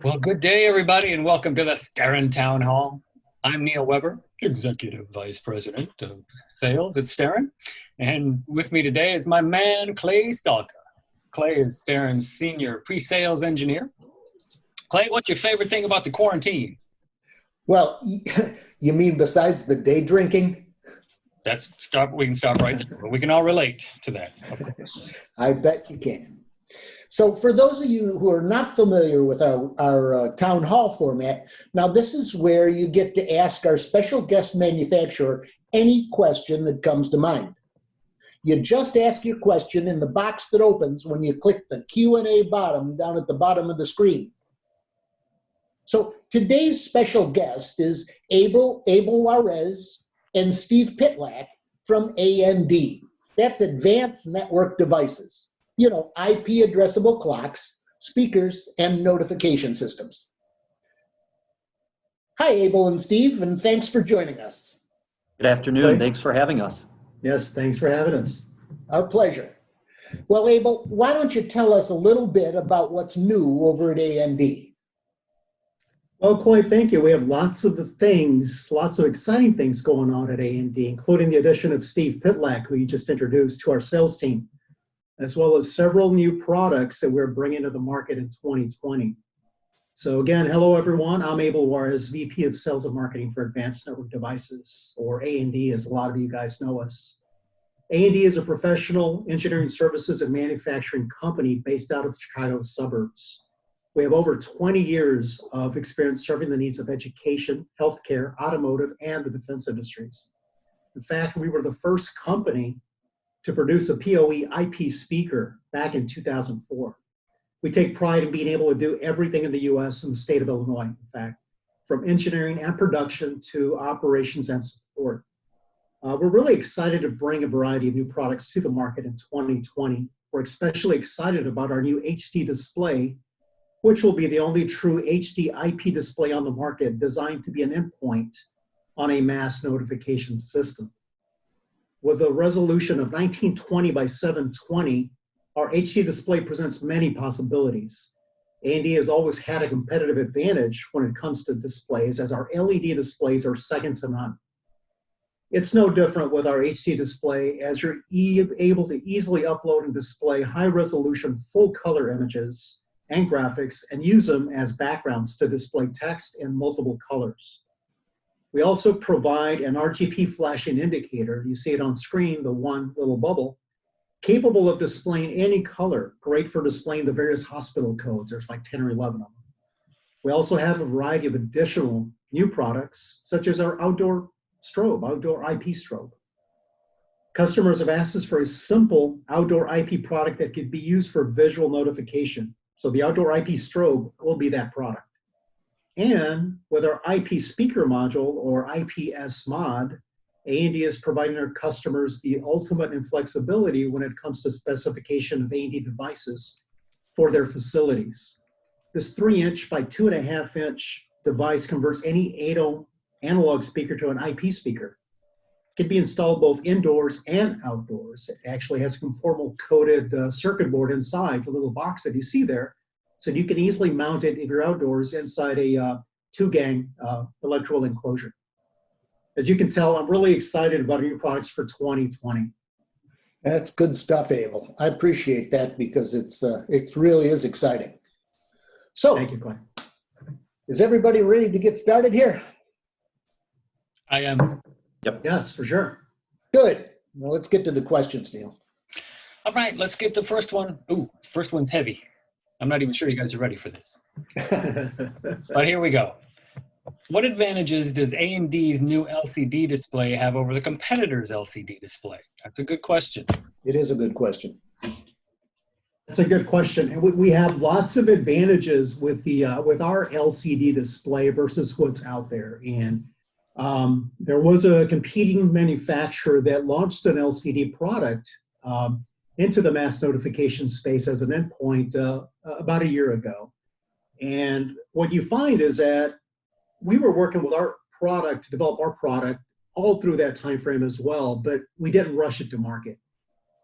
Well, good day, everybody, and welcome to the Starin Town Hall. I'm Neil Weber, Executive Vice President of Sales at Starin, and with me today is my man, Clay Stalka. Clay is Starin's Senior Pre-Sales Engineer. Clay, what's your favorite thing about the quarantine? Well, you mean besides the day drinking? We can stop right there, but we can all relate to that, of course. I bet you can. So for those of you who are not familiar with our town hall format, now this is where you get to ask our special guest manufacturer any question that comes to mind. You just ask your question in the box that opens when you click the Q&A bottom down at the bottom of the screen. So today's special guest is Abel Juarez and Steve Pitlack from AMD. That's Advanced Network Devices. You know, IP addressable clocks, speakers, and notification systems. Hi, Abel and Steve, and thanks for joining us. Good afternoon. Thanks for having us. Yes, thanks for having us. Our pleasure. Well, Abel, why don't you tell us a little bit about what's new over at AMD? Well, Clay, thank you. We have lots of exciting things going on at AMD, including the addition of Steve Pitlack, who you just introduced to our sales team, as well as several new products that we're bringing to the market in 2020. So again, hello everyone. I'm Abel Juarez, VP of Sales and Marketing for Advanced Network Devices, or AMD as a lot of you guys know us. AMD is a professional engineering services and manufacturing company based out of the Chicago suburbs. We have over 20 years of experience serving the needs of education, healthcare, automotive, and the defense industries. In fact, we were the first company to produce a PoE IP speaker back in 2004. We take pride in being able to do everything in the US and the state of Illinois, in fact, from engineering and production to operations and support. We're really excited to bring a variety of new products to the market in 2020. We're especially excited about our new HD display, which will be the only true HD IP display on the market designed to be an endpoint on a mass notification system. With a resolution of 1920 by 720, our HD display presents many possibilities. AMD has always had a competitive advantage when it comes to displays, as our LED displays are second to none. It's no different with our HD display, as you're able to easily upload and display high-resolution, full-color images and graphics and use them as backgrounds to display text in multiple colors. We also provide an RGB flashing indicator. You see it on screen, the one little bubble, capable of displaying any color, great for displaying the various hospital codes. There's like 10 or 11 of them. We also have a variety of additional new products, such as our outdoor IP strobe. Customers have asked us for a simple outdoor IP product that could be used for visual notification. So the outdoor IP strobe will be that product. And with our IP speaker module, or IPS mod, AMD is providing our customers the ultimate in flexibility when it comes to specification of AMD devices for their facilities. This 3-inch by 2.5-inch device converts any 8-ohm analog speaker to an IP speaker. It can be installed both indoors and outdoors. It actually has a conformal coated circuit board inside the little box that you see there. So you can easily mount it if you're outdoors inside a 2-gang electrical enclosure. As you can tell, I'm really excited about our new products for 2020. That's good stuff, Abel. I appreciate that because it really is exciting. So, thank you, Clay. Is everybody ready to get started here? I am. Yep. Yes, for sure. Good. Well, let's get to the questions, Neil. All right, let's get the first one. Ooh, first one's heavy. I'm not even sure you guys are ready for this. But here we go. What advantages does AMD's new LCD display have over the competitor's LCD display? That's a good question. It is a good question. That's a good question. And we have lots of advantages with our LCD display versus what's out there. And there was a competing manufacturer that launched an LCD product into the mass notification space as an endpoint about a year ago. And what you find is that we were working with our product to develop our product all through that time frame as well, but we didn't rush it to market.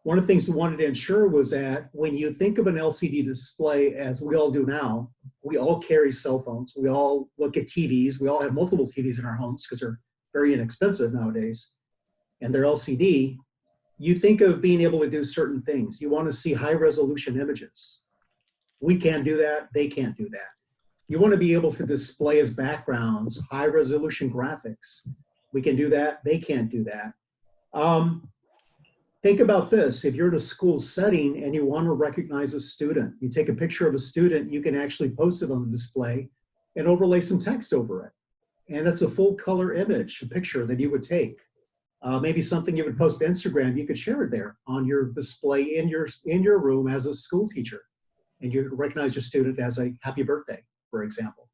One of the things we wanted to ensure was that when you think of an LCD display, as we all do now, we all carry cell phones. We all look at TVs. We all have multiple TVs in our homes because they're very inexpensive nowadays, and they're LCD. You think of being able to do certain things. You want to see high resolution images. We can't do that. They can't do that. You want to be able to display as backgrounds, high resolution graphics. We can do that. They can't do that. Think about this. If you're in a school setting and you want to recognize a student, you take a picture of a student, you can actually post it on the display and overlay some text over it. And that's a full color image, a picture that you would take. Maybe something you would post to Instagram, you could share it there on your display in your room as a school teacher. And you recognize your student as a happy birthday, for example.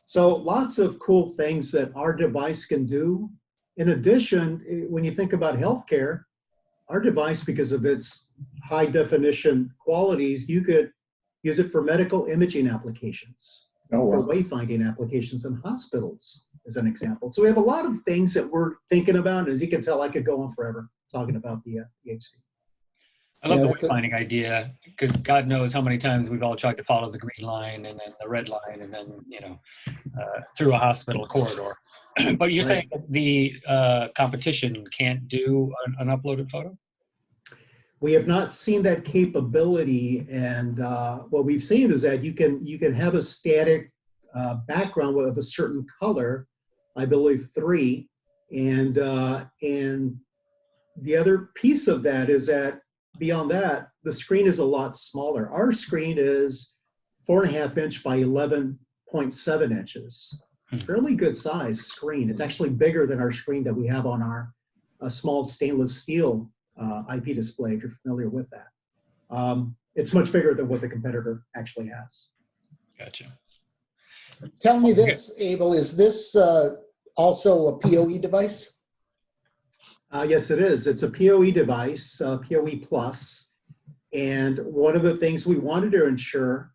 So lots of cool things that our device can do. In addition, when you think about healthcare, our device, because of its high definition qualities, you could use it for medical imaging applications, for wayfinding applications in hospitals, as an example. So we have a lot of things that we're thinking about. As you can tell, I could go on forever talking about the HD. I love the wayfinding idea, because God knows how many times we've all tried to follow the green line and then the red line and then, through a hospital corridor. But you're saying that the competition can't do an uploaded photo? We have not seen that capability, and what we've seen is that you can have a static background of a certain color, I believe 3, and the other piece of that is that beyond that, the screen is a lot smaller. Our screen is 4.5 inch by 11.7 inches. Fairly good size screen. It's actually bigger than our screen that we have on our small stainless steel IP display, if you're familiar with that. It's much bigger than what the competitor actually has. Gotcha. Tell me this, Abel, is this also a POE device? Yes, it is. It's a POE device, POE Plus. And one of the things we wanted to ensure,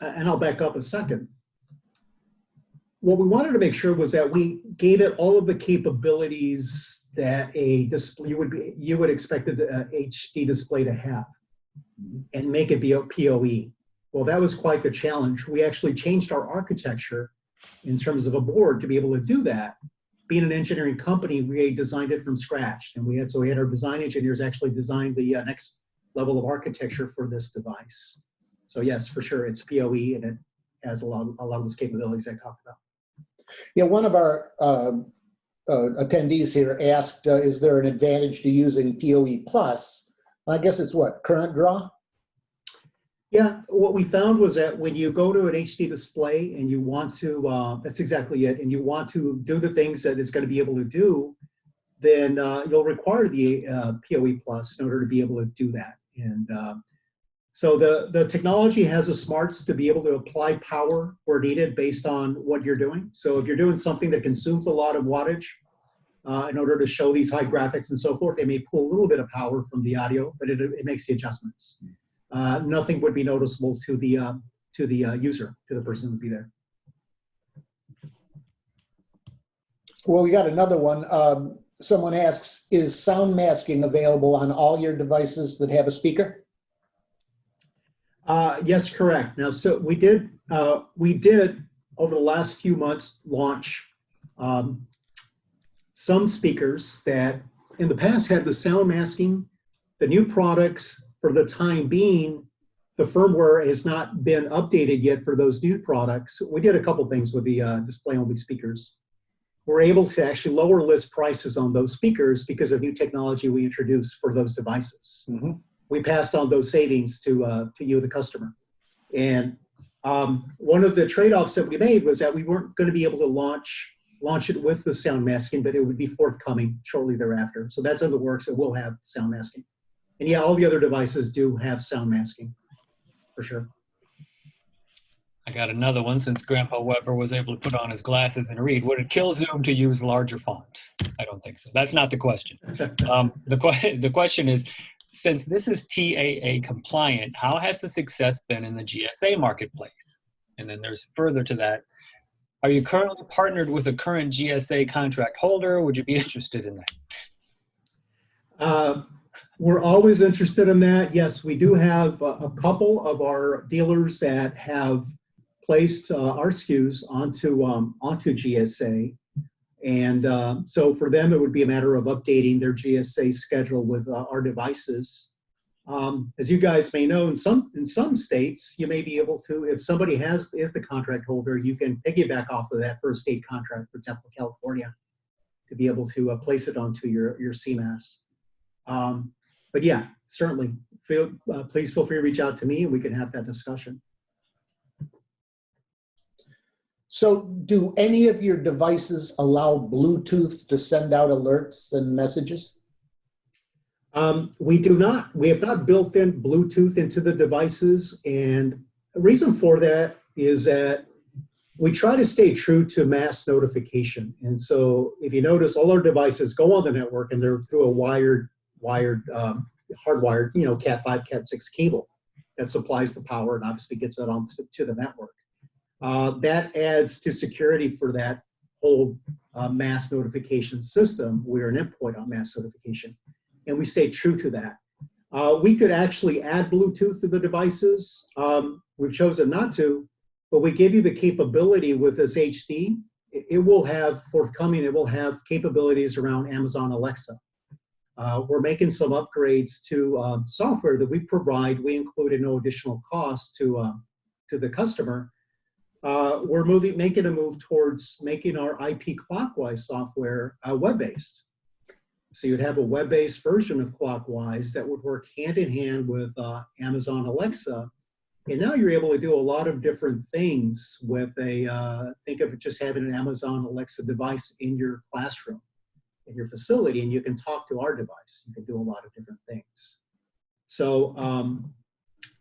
and I'll back up a second, what we wanted to make sure was that we gave it all of the capabilities that a display you would expect an HD display to have, and make it be a POE. Well, that was quite the challenge. We actually changed our architecture in terms of a board to be able to do that. Being an engineering company, we designed it from scratch, and we had our design engineers actually design the next level of architecture for this device. So yes, for sure, it's POE, and it has a lot of those capabilities I talked about. Yeah, one of our attendees here asked, is there an advantage to using POE Plus? I guess it's what, current draw? Yeah, what we found was that when you go to an HD display and you want to, that's exactly it, and you want to do the things that it's going to be able to do, then you'll require the POE Plus in order to be able to do that. And so the technology has the smarts to be able to apply power where needed based on what you're doing. So if you're doing something that consumes a lot of wattage in order to show these high graphics and so forth, they may pull a little bit of power from the audio, but it makes the adjustments. Nothing would be noticeable to the user, to the person who would be there. Well, we got another one. Someone asks, is sound masking available on all your devices that have a speaker? Yes, correct. Now, so we did over the last few months launch some speakers that in the past had the sound masking. The new products, for the time being, the firmware has not been updated yet for those new products. We did a couple things with the display-only speakers. We're able to actually lower list prices on those speakers because of new technology we introduced for those devices. Mm-hmm. We passed on those savings to you, the customer. And one of the trade-offs that we made was that we weren't going to be able to launch it with the sound masking, but it would be forthcoming shortly thereafter. So that's in the works. It will have sound masking. And yeah, all the other devices do have sound masking, for sure. I got another one. Since Grandpa Weber was able to put on his glasses and read, would it kill Zoom to use larger font? I don't think so. That's not the question. The question is, since this is TAA compliant, how has the success been in the GSA marketplace? And then there's further to that. Are you currently partnered with a current GSA contract holder? Would you be interested in that? We're always interested in that. Yes, we do have a couple of our dealers that have placed our SKUs onto GSA. And so for them, it would be a matter of updating their GSA schedule with our devices. As you guys may know, in some states, you may be able to, if somebody is the contract holder, you can piggyback off of that for a state contract, for example, California, to be able to place it onto your CMAS. But yeah, certainly, please feel free to reach out to me and we can have that discussion. So do any of your devices allow Bluetooth to send out alerts and messages? We do not. We have not built in Bluetooth into the devices. And the reason for that is that we try to stay true to mass notification. And so if you notice, all our devices go on the network and they're through a hardwired, Cat5, Cat6 cable that supplies the power and obviously gets it on to the network. That adds to security for that whole mass notification system. We're an endpoint on mass notification, and we stay true to that. We could actually add Bluetooth to the devices. We've chosen not to, but we give you the capability with this HD. It will have capabilities around Amazon Alexa. We're making some upgrades to software that we provide. We include at no additional cost to the customer. We're making a move towards making our IP Clockwise software web-based. So you'd have a web-based version of Clockwise that would work hand in hand with Amazon Alexa. And now you're able to do a lot of different things with think of it just having an Amazon Alexa device in your classroom, in your facility, and you can talk to our device. You can do a lot of different things. So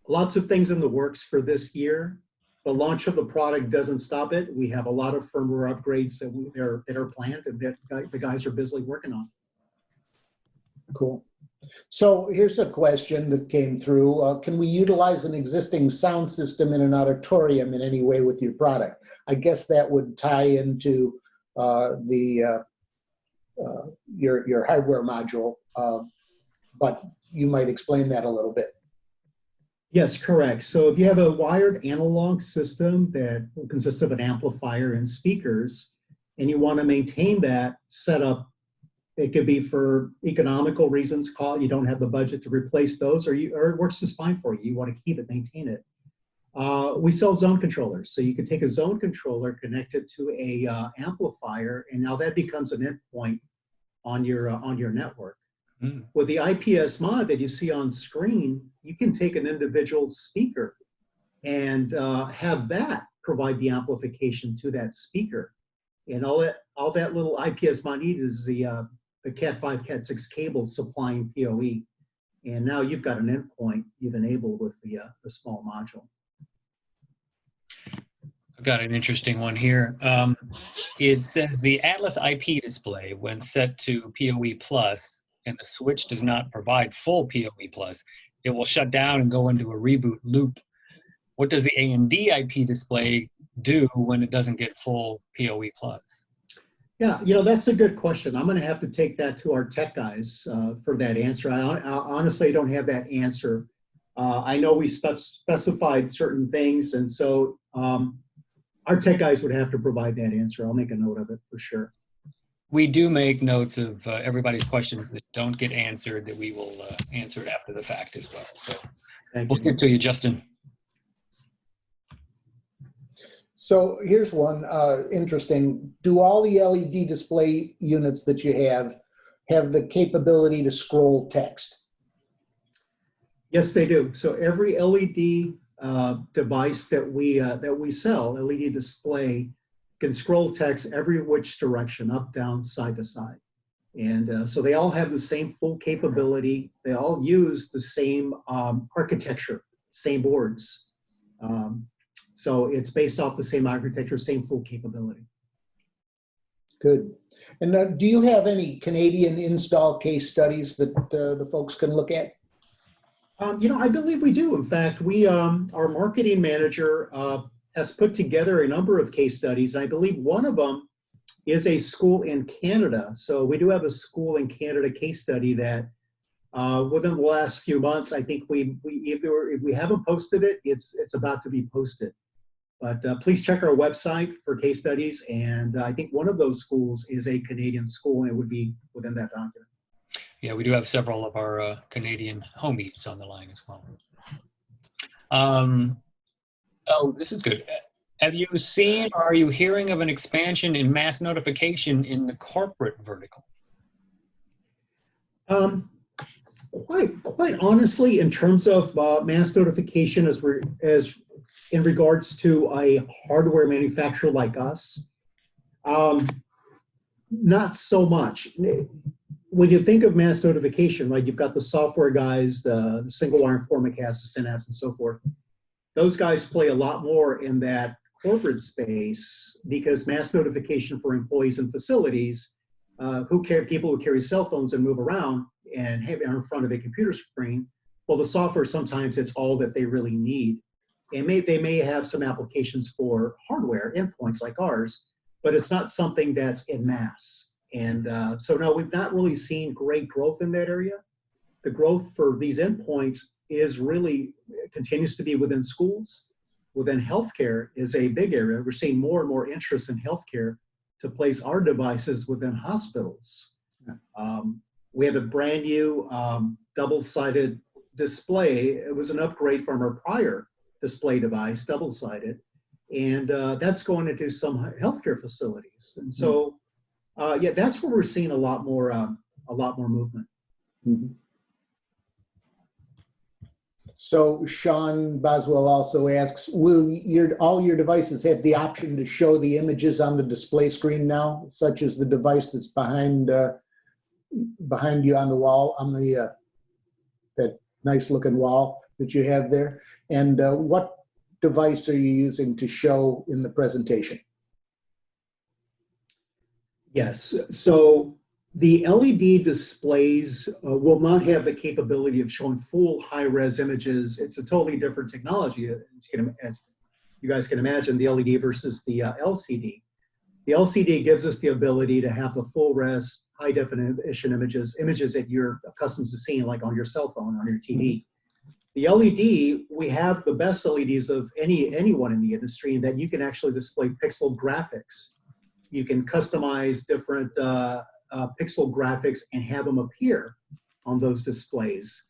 lots of things in the works for this year. The launch of the product doesn't stop it. We have a lot of firmware upgrades that are planned and that the guys are busily working on. Cool. So here's a question that came through. Can we utilize an existing sound system in an auditorium in any way with your product? I guess that would tie into your hardware module, but you might explain that a little bit. Yes, correct. So if you have a wired analog system that consists of an amplifier and speakers, and you want to maintain that setup, it could be for economical reasons, you don't have the budget to replace those, or it works just fine for you. You want to keep it, maintain it. We sell zone controllers. So you can take a zone controller, connect it to a amplifier, and now that becomes an endpoint on your network. With the IPS mod that you see on screen, you can take an individual speaker and have that provide the amplification to that speaker. And all that little IPS mod needs is the Cat5, Cat6 cable supplying PoE. And now you've got an endpoint you've enabled with the small module. I've got an interesting one here. It says the Atlas IP display, when set to PoE Plus, and the switch does not provide full PoE Plus, it will shut down and go into a reboot loop. What does the AMD IP display do when it doesn't get full PoE Plus? Yeah, that's a good question. I'm going to have to take that to our tech guys for that answer. I honestly don't have that answer. I know we specified certain things, and so our tech guys would have to provide that answer. I'll make a note of it for sure. We do make notes of everybody's questions that don't get answered, that we will answer it after the fact as well. So we'll get to you, Justin. So here's one interesting. Do all the LED display units that you have the capability to scroll text? Yes, they do. So every LED device that we sell, LED display, can scroll text every which direction, up, down, side to side. And so they all have the same full capability. They all use the same architecture, same boards. So it's based off the same architecture, same full capability. Good. And do you have any Canadian install case studies that the folks can look at? I believe we do. In fact, our marketing manager has put together a number of case studies. I believe one of them is a school in Canada. So we do have a school in Canada case study that within the last few months, I think if we haven't posted it, it's about to be posted. But please check our website for case studies. And I think one of those schools is a Canadian school, and it would be within that document. Yeah, we do have several of our Canadian homies on the line as well. Oh, this is good. Have you seen or are you hearing of an expansion in mass notification in the corporate vertical? Quite honestly, in terms of mass notification, as in regards to a hardware manufacturer like us, not so much. When you think of mass notification, right, you've got the software guys, the Singlewire, Formicast, the Synapse, and so forth. Those guys play a lot more in that corporate space because mass notification for employees and facilities, people who carry cell phones and move around and have in front of a computer screen, well, the software, sometimes it's all that they really need. And they may have some applications for hardware endpoints like ours, but it's not something that's in mass. And so no, we've not really seen great growth in that area. The growth for these endpoints is really, continues to be within schools. Within healthcare is a big area. We're seeing more and more interest in healthcare to place our devices within hospitals. We have a brand new double-sided display. It was an upgrade from our prior display device, double-sided, and that's going into some healthcare facilities. And so, yeah, that's where we're seeing a lot more movement. Mm-hmm. So Sean Boswell also asks, will all your devices have the option to show the images on the display screen now, such as the device that's behind you on the wall, on the that nice looking wall that you have there? And what device are you using to show in the presentation? Yes, so the LED displays will not have the capability of showing full high-res images. It's a totally different technology, as you guys can imagine, the LED versus the LCD. The LCD gives us the ability to have the full-res, high-definition images that you're accustomed to seeing, like on your cell phone, on your TV. The LED, we have the best LEDs of anyone in the industry, in that you can actually display pixel graphics. You can customize different pixel graphics and have them appear on those displays.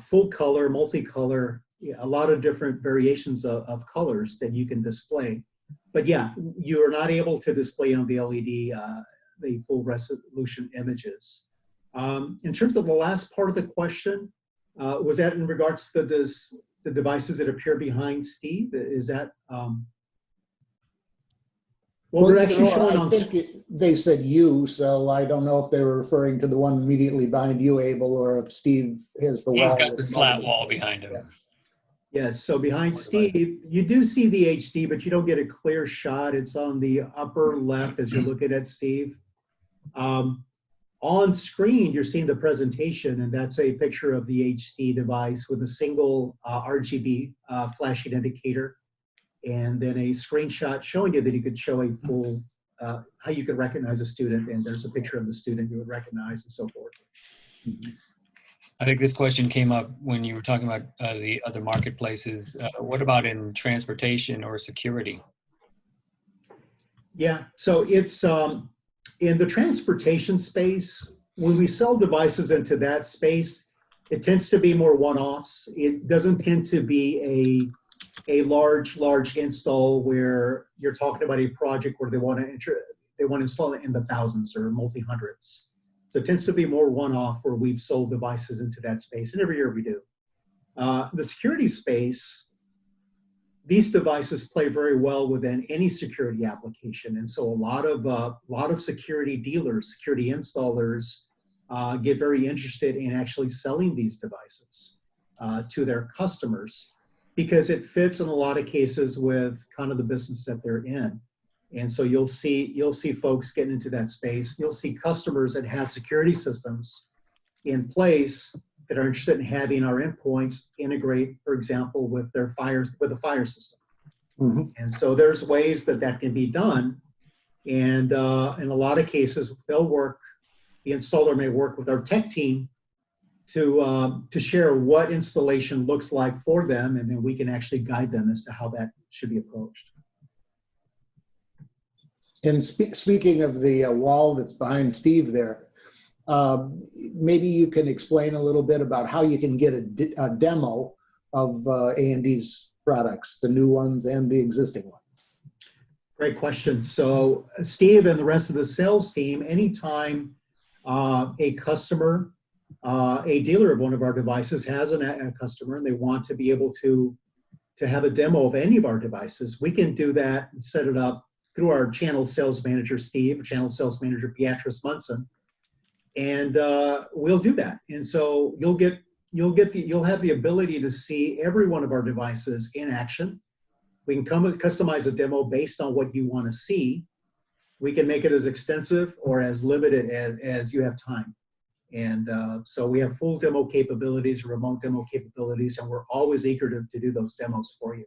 Full color, multicolor, a lot of different variations of colors that you can display. But yeah, you are not able to display on the LED the full resolution images. In terms of the last part of the question, was that in regards to the devices that appear behind Steve? Is that, well, they're actually showing on. I think they said you, so I don't know if they were referring to the one immediately behind you, Abel, or if Steve has the wall. He's got the slat wall behind him. Yeah. Yes, so behind Steve, you do see the HD, but you don't get a clear shot. It's on the upper left as you're looking at Steve. On screen, you're seeing the presentation, and that's a picture of the HD device with a single RGB flashing indicator, and then a screenshot showing you that you could show a full, how you could recognize a student, and there's a picture of the student you would recognize and so forth. I think this question came up when you were talking about the other marketplaces. What about in transportation or security? Yeah, so it's in the transportation space, when we sell devices into that space, it tends to be more one-offs. It doesn't tend to be a large install where you're talking about a project where they want to install it in the thousands or multi-hundreds. So it tends to be more one-off where we've sold devices into that space, and every year we do. The security space, these devices play very well within any security application, and so a lot of security dealers, security installers, get very interested in actually selling these devices to their customers, because it fits in a lot of cases with kind of the business that they're in. And so you'll see folks getting into that space. You'll see customers that have security systems in place that are interested in having our endpoints integrate, for example, with the fire system. Mm-hmm. And so there's ways that can be done. And in a lot of cases, the installer may work with our tech team to share what installation looks like for them, and then we can actually guide them as to how that should be approached. And speaking of the wall that's behind Steve there, maybe you can explain a little bit about how you can get a demo of AMD's products, the new ones and the existing ones. Great question. So Steve and the rest of the sales team, anytime a customer, a dealer of one of our devices has a customer and they want to be able to have a demo of any of our devices, we can do that and set it up through our channel sales manager, Steve, channel sales manager, Beatrice Munson, and we'll do that. And so you'll have the ability to see every one of our devices in action. We can customize a demo based on what you want to see. We can make it as extensive or as limited as you have time. And so we have full demo capabilities, remote demo capabilities, and we're always eager to do those demos for you.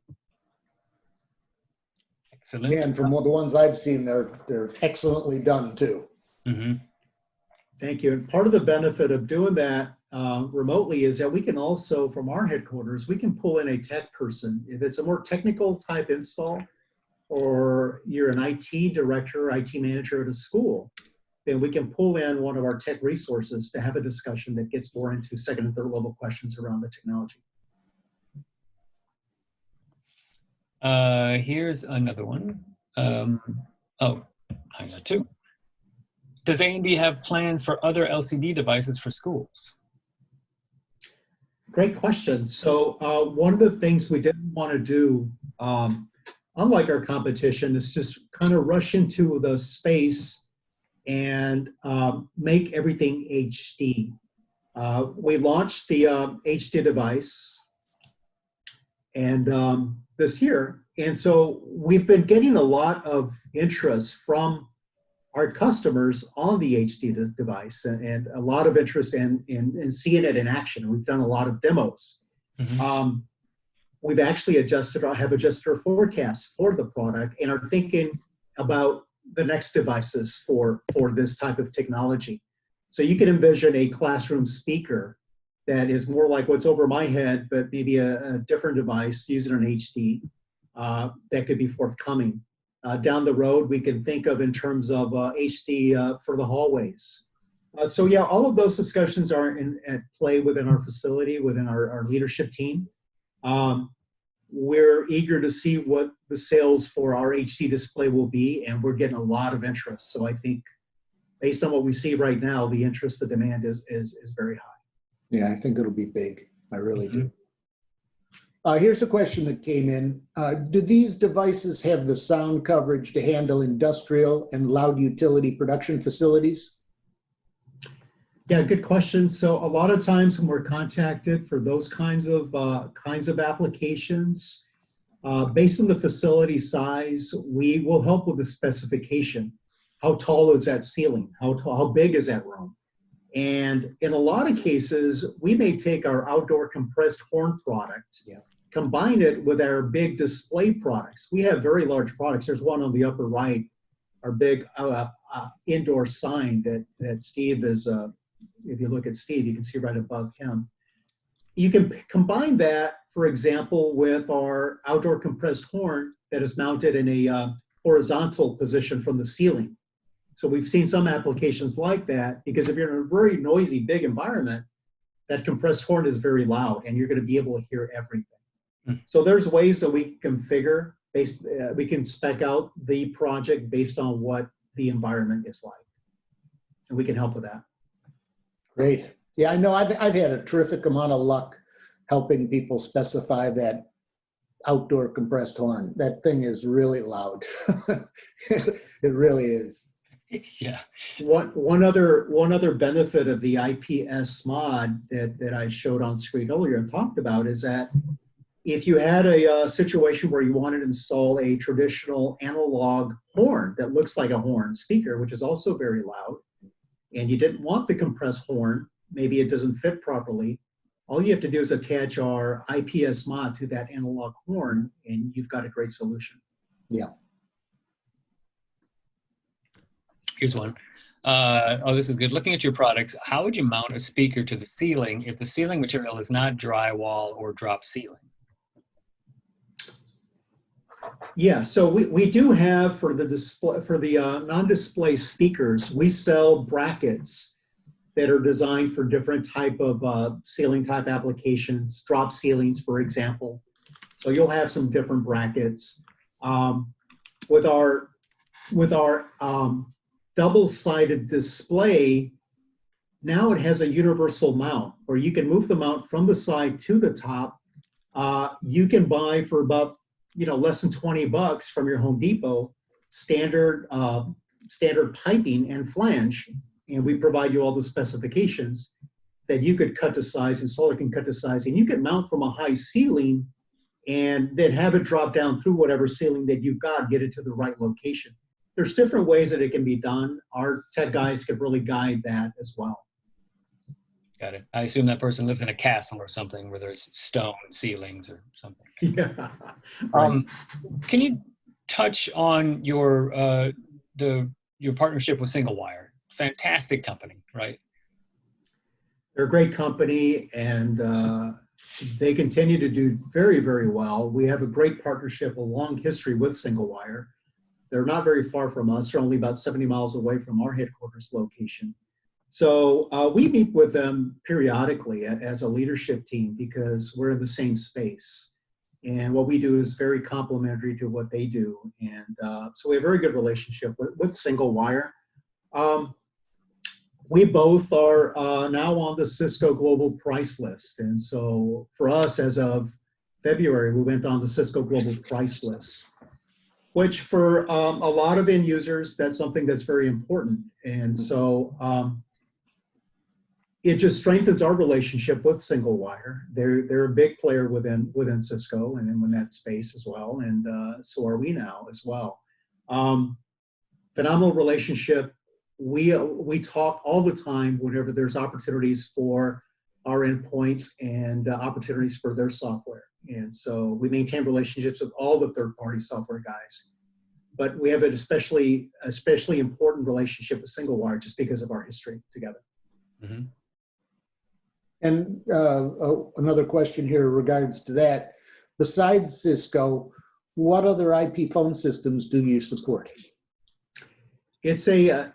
Excellent. Yeah, and from the ones I've seen, they're excellently done too. Mm-hmm. Thank you. And part of the benefit of doing that remotely is that we can also, from our headquarters, we can pull in a tech person. If it's a more technical type install, or you're an IT director, IT manager at a school, then we can pull in one of our tech resources to have a discussion that gets more into second and third level questions around the technology. Here's another one. Oh, I got two. Does AMD have plans for other LCD devices for schools? Great question. So one of the things we didn't want to do, unlike our competition, is just kind of rush into the space and make everything HD. We launched the HD device and this year, and so we've been getting a lot of interest from our customers on the HD device, and a lot of interest in seeing it in action. We've done a lot of demos. Mm-hmm. We've actually adjusted our forecast for the product and are thinking about the next devices for this type of technology. So you can envision a classroom speaker that is more like what's over my head, but maybe a different device using an HD that could be forthcoming. Down the road, we can think of in terms of HD for the hallways. So yeah, all of those discussions are at play within our facility, within our leadership team. We're eager to see what the sales for our HD display will be, and we're getting a lot of interest. So I think based on what we see right now, the interest, the demand is very high. Yeah, I think it'll be big. I really do. Here's a question that came in. Do these devices have the sound coverage to handle industrial and loud utility production facilities? Yeah, good question. So a lot of times when we're contacted for those kinds of applications, based on the facility size, we will help with the specification. How tall is that ceiling? How big is that room? And in a lot of cases, we may take our outdoor compressed horn product, combine it with our big display products. We have very large products. There's one on the upper right, our big indoor sign that Steve is, if you look at Steve, you can see right above him. You can combine that, for example, with our outdoor compressed horn that is mounted in a horizontal position from the ceiling. So we've seen some applications like that, because if you're in a very noisy, big environment, that compressed horn is very loud and you're going to be able to hear everything. So there's ways that we can configure, we can spec out the project based on what the environment is like. And we can help with that. Great. Yeah, I know I've had a terrific amount of luck helping people specify that outdoor compressed horn. That thing is really loud. It really is. Yeah. One other benefit of the IPS mod that I showed on screen earlier and talked about is that if you had a situation where you wanted to install a traditional analog horn that looks like a horn speaker, which is also very loud, and you didn't want the compressed horn, maybe it doesn't fit properly, all you have to do is attach our IPS mod to that analog horn, and you've got a great solution. Yeah. Here's one. Oh, this is good. Looking at your products, how would you mount a speaker to the ceiling if the ceiling material is not drywall or drop ceiling? Yeah, so we do have for the display for the non-display speakers, we sell brackets that are designed for different type of ceiling type applications, drop ceilings, for example. So you'll have some different brackets. Um, with our double-sided display, now it has a universal mount where you can move the mount from the side to the top. You can buy for about less than $20 from your Home Depot standard piping and flange, and we provide you all the specifications that you could cut to size, installer can cut to size, and you can mount from a high ceiling and then have it drop down through whatever ceiling that you've got, get it to the right location. There's different ways that it can be done. Our tech guys could really guide that as well. Got it. I assume that person lives in a castle or something where there's stone ceilings or something. Yeah. Right. Can you touch on your partnership with Singlewire? Fantastic company, right? They're a great company, and they continue to do very, very well. We have a great partnership, a long history with Singlewire. They're not very far from us. They're only about 70 miles away from our headquarters location. So we meet with them periodically as a leadership team because we're in the same space. And what we do is very complementary to what they do. And so we have a very good relationship with Singlewire. We both are now on the Cisco Global Price List. And so for us, as of February, we went on the Cisco Global Price List, which for a lot of end users, that's something that's very important. And so it just strengthens our relationship with Singlewire. They're a big player within Cisco and in that space as well, and so are we now as well. Phenomenal relationship. We talk all the time whenever there's opportunities for our endpoints and opportunities for their software, and so we maintain relationships with all the third-party software guys. But we have an especially important relationship with Singlewire just because of our history together. Mm-hmm. And another question here regards to that. Besides Cisco, what other IP phone systems do you support? It's a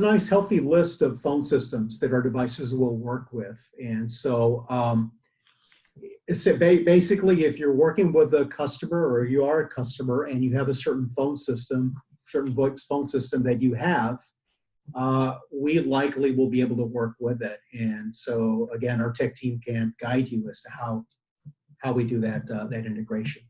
nice healthy list of phone systems that our devices will work with, and so basically, if you're working with a customer or you are a customer and you have a certain phone system that you have, we likely will be able to work with it. And so again, our tech team can guide you as to how we do that integration.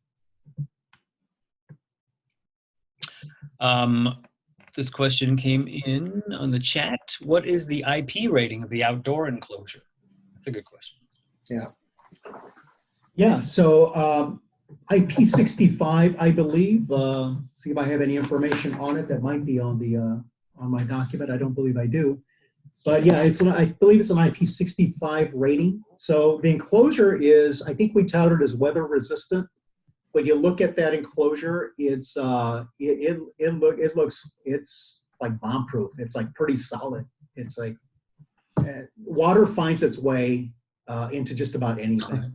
This question came in on the chat. What is the IP rating of the outdoor enclosure? That's a good question. Yeah. Yeah, so IP65, I believe. See if I have any information on it that might be on the on my document. I don't believe I do. But yeah, I believe it's an IP65 rating. So the enclosure is, I think we touted as weather resistant. When you look at that enclosure, it's like bomb proof. It's like pretty solid. It's like water finds its way into just about anything.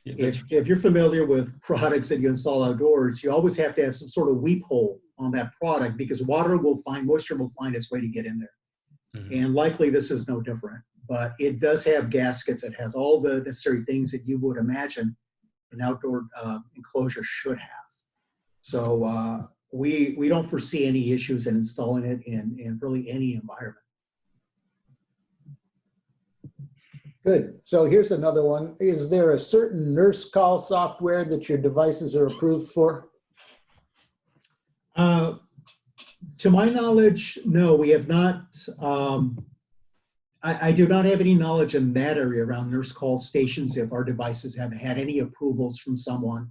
Yeah, if you're familiar with products that you install outdoors, you always have to have some sort of weep hole on that product because moisture will find its way to get in there. Mm-hmm. And likely this is no different, but it does have gaskets. It has all the necessary things that you would imagine an outdoor enclosure should have. So we don't foresee any issues in installing it in really any environment. Good. So here's another one. Is there a certain nurse call software that your devices are approved for? To my knowledge, no, we have not. I do not have any knowledge in that area around nurse call stations if our devices have had any approvals from someone.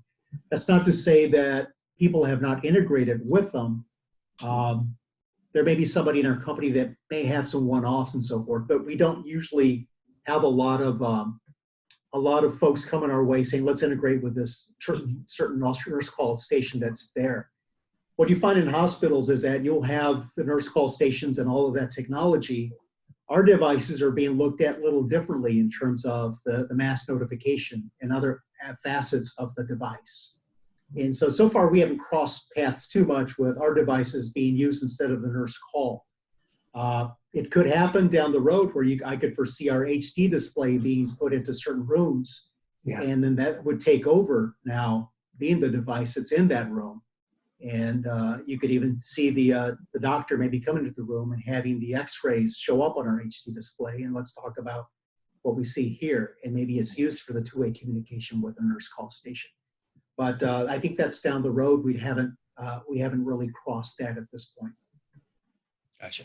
That's not to say that people have not integrated with them. There may be somebody in our company that may have some one-offs and so forth, but we don't usually have a lot of folks coming our way saying, let's integrate with this certain nurse call station that's there. What you find in hospitals is that you'll have the nurse call stations and all of that technology. Our devices are being looked at a little differently in terms of the mass notification and other facets of the device. And so far we haven't crossed paths too much with our devices being used instead of the nurse call. It could happen down the road where I could foresee our HD display being put into certain rooms, and then that would take over now being the device that's in that room. And you could even see the doctor maybe coming into the room and having the x-rays show up on our HD display. And let's talk about what we see here. And maybe it's used for the two-way communication with a nurse call station. But I think that's down the road. We haven't really crossed that at this point. Gotcha.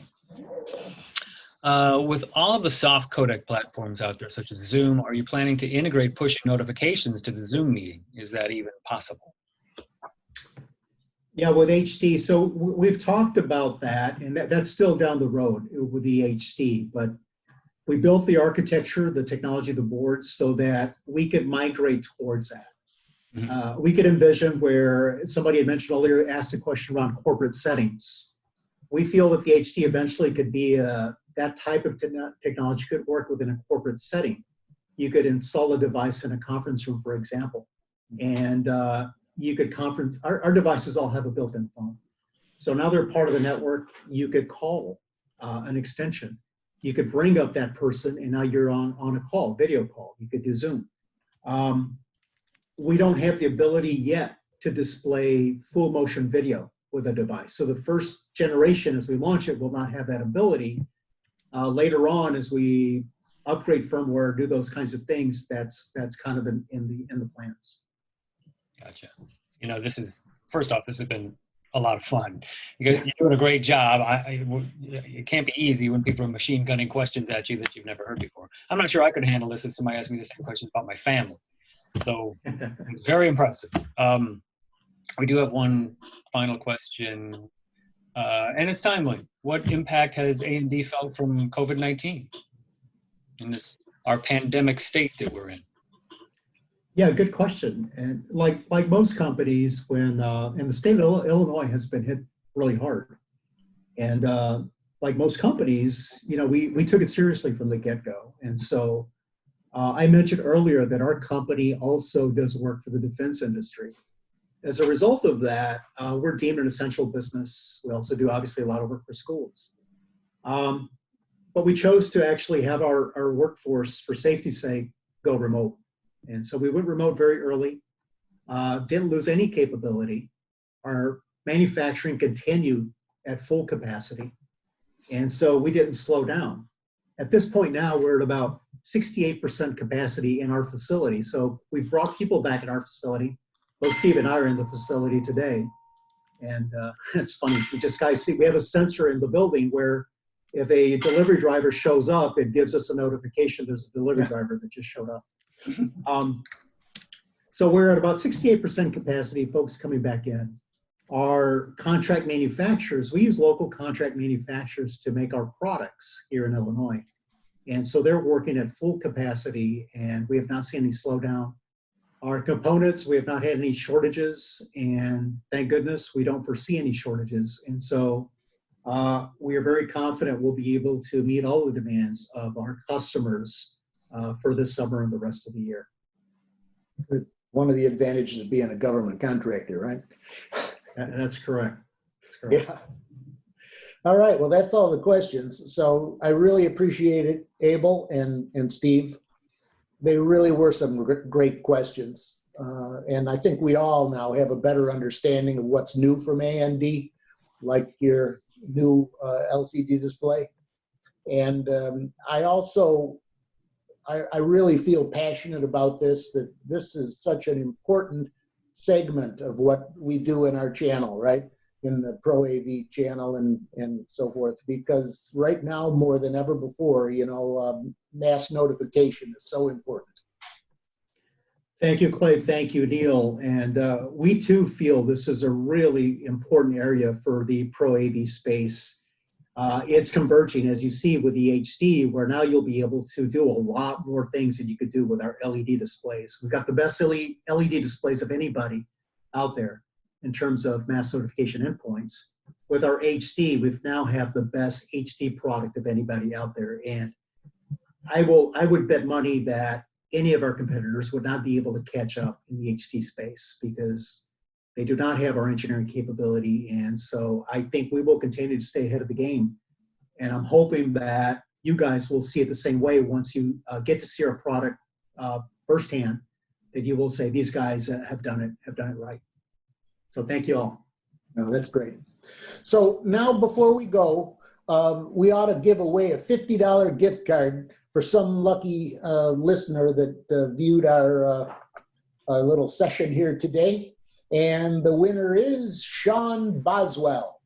With all of the soft codec platforms out there, such as Zoom, are you planning to integrate pushing notifications to the Zoom meeting? Is that even possible? Yeah, with HD, so we've talked about that, and that's still down the road with the HD, but we built the architecture, the technology, the boards, so that we could migrate towards that. We could envision where somebody had mentioned earlier, asked a question around corporate settings. We feel that the HD eventually could be that type of technology could work within a corporate setting. You could install a device in a conference room, for example, and you could conference. Our devices all have a built-in phone, so now they're part of the network. You could call an extension. You could bring up that person, and now you're on a call, video call. You could do Zoom. We don't have the ability yet to display full motion video with a device. So the first generation, as we launch it, will not have that ability. Later on, as we upgrade firmware, do those kinds of things, that's kind of in the plans. Gotcha. You know, first off, this has been a lot of fun. You're doing a great job. It can't be easy when people are machine gunning questions at you that you've never heard before. I'm not sure I could handle this if somebody asked me the same questions about my family. So it's very impressive. We do have one final question, and it's timely. What impact has AMD felt from COVID-19 in our pandemic state that we're in? Yeah, good question. And like most companies, when and the state of Illinois has been hit really hard, and like most companies, you know, we took it seriously from the get-go. And so I mentioned earlier that our company also does work for the defense industry. As a result of that, we're deemed an essential business. We also do obviously a lot of work for schools. But we chose to actually have our workforce, for safety's sake, go remote. And so we went remote very early, didn't lose any capability. Our manufacturing continued at full capacity. And so we didn't slow down. At this point now, we're at about 68% capacity in our facility. So we've brought people back in our facility. Both Steve and I are in the facility today. And it's funny, we have a sensor in the building where if a delivery driver shows up, it gives us a notification there's a delivery driver that just showed up. So we're at about 68% capacity, folks coming back in. Our contract manufacturers, we use local contract manufacturers to make our products here in Illinois. And so they're working at full capacity, and we have not seen any slowdown. Our components, we have not had any shortages, and thank goodness we don't foresee any shortages. And so we are very confident we'll be able to meet all the demands of our customers for this summer and the rest of the year. One of the advantages of being a government contractor, right? That's correct. That's correct. Yeah. All right. Well, that's all the questions. So I really appreciate it, Abel and Steve. They really were some great questions. And I think we all now have a better understanding of what's new from AMD, like your new LCD display. And I really feel passionate about this, that this is such an important segment of what we do in our channel, right? In the Pro AV channel and so forth, because right now more than ever before, you know, mass notification is so important. Thank you, Clay. Thank you, Neil. And we too feel this is a really important area for the Pro AV space. It's converging, as you see with the HD, where now you'll be able to do a lot more things than you could do with our LED displays. We've got the best LED displays of anybody out there in terms of mass notification endpoints. With our HD, we now have the best HD product of anybody out there. And I would bet money that any of our competitors would not be able to catch up in the HD space, because They do not have our engineering capability. And so I think we will continue to stay ahead of the game. And I'm hoping that you guys will see it the same way once you get to see our product firsthand, that you will say, these guys have done it right. So thank you all. No, that's great. So now before we go, we ought to give away a $50 gift card for some lucky listener that viewed our little session here today. And the winner is Sean Boswell.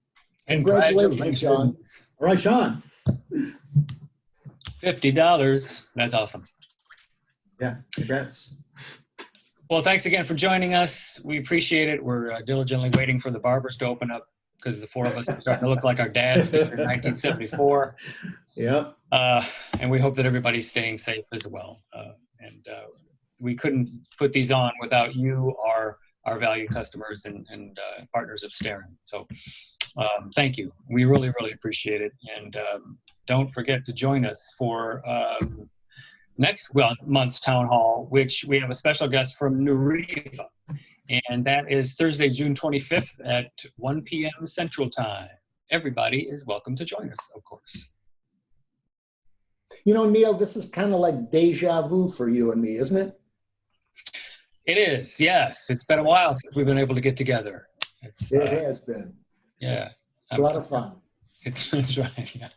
Congratulations, Sean. All right, Sean. $50. That's awesome. Yeah, congrats. Well, thanks again for joining us. We appreciate it. We're diligently waiting for the barbers to open up because the four of us are starting to look like our dads did in 1974. Yep. And we hope that everybody's staying safe as well. We couldn't put these on without you, our valued customers and partners of Starin. So thank you. We really, really appreciate it. And don't forget to join us for next month's town hall, which we have a special guest from Nariva. And that is Thursday, June 25th at 1 p.m. Central Time. Everybody is welcome to join us, of course. You know, Neil, this is kind of like deja vu for you and me, isn't it? It is, yes. It's been a while since we've been able to get together. It has been. Yeah. It's a lot of fun. It's right, yeah.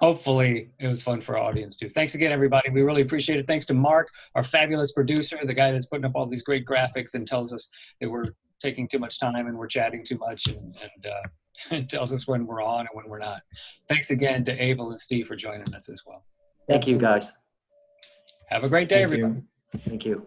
Hopefully it was fun for our audience too. Thanks again, everybody. We really appreciate it. Thanks to Mark, our fabulous producer, the guy that's putting up all these great graphics and tells us that we're taking too much time and we're chatting too much and tells us when we're on and when we're not. Thanks again to Abel and Steve for joining us as well. Thank you, guys. Have a great day, everybody. Thank you.